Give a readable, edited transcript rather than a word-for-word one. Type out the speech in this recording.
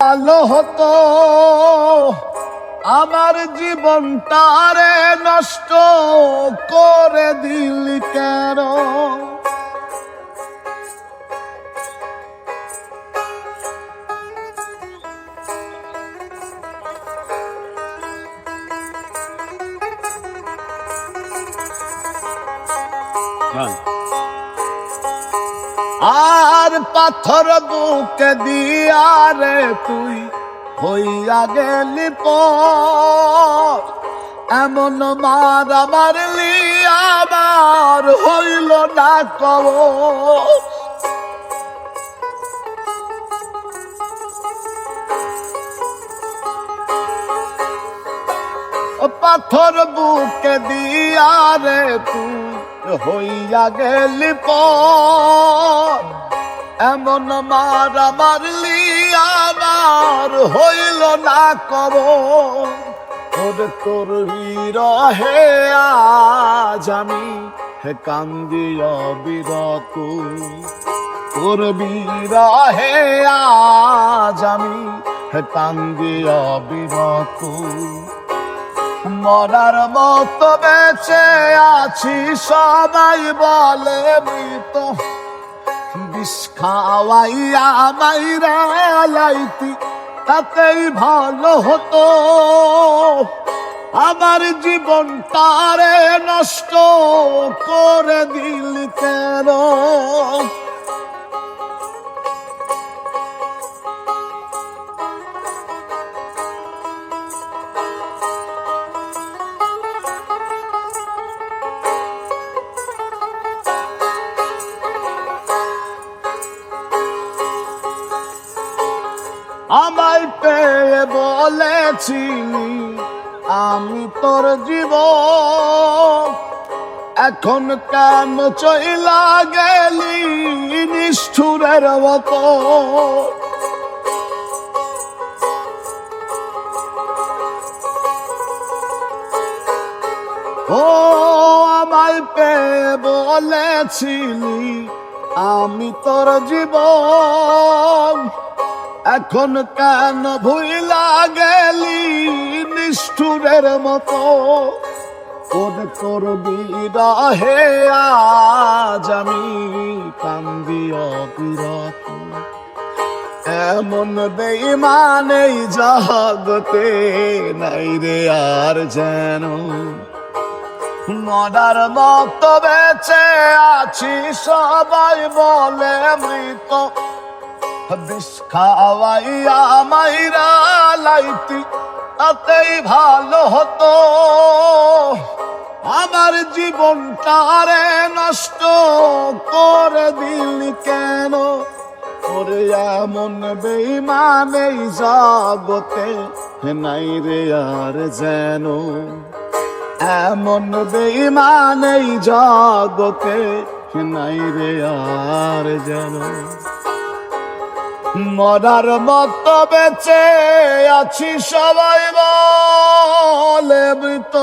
ভালো হতো, আমার জীবনটারে নষ্ট করে দিলি কেন? আর পাথর বুকে দিয়া রে তুই হইয়া গেলি পর, এমন মারা মারলি আমার হইল না কবর। পাথর বুকে দিয়া রে তুই হইয়া গেলি পর, এমন মারা মারলি আমার হইল না কবর। তোর বিরহে আজ আমি কান্দি অবিরত, তোর বিরহে আজ আমি কান্দি অবিরত। মরার মতো বেঁচে আছি সবাই বলে মৃত, বিষ খাওয়াইয়া মাইরা লাইতি তাতেই ভালো হতো, আমার জীবনটারে নষ্ট করে দিল কেন? আমায় পেয়ে বলেছিলি আমি তোর জীবন, এখন কেন চইলা গেলি নিষ্ঠুরের মতো? ও আমায় পেয়ে বলেছিলি আমি তোর জীবন, এখন কেন ভুইলা গেলি নিষ্ঠুরের মতো? তোর বিরহে আজ আমি কান্দি অবিরত, এমন বেঈমান এই জগতে নাই রে আর যেন। মরার মতো বেঁচে আছি সবাই বলে মৃত, বিষ খাওয়াইয়া মাইরা লাইতি তাতেই ভালো হতো, আমার জীবনটারে নষ্ট করে দিলি কেন? ওরে এমন বেঈমান এই জগতে নাই রে আর যেন, এমন বেঈমান এই জগতে নাই রে আর যেন। মরার মতো বেঁচে আছি সবাই বলে মৃত।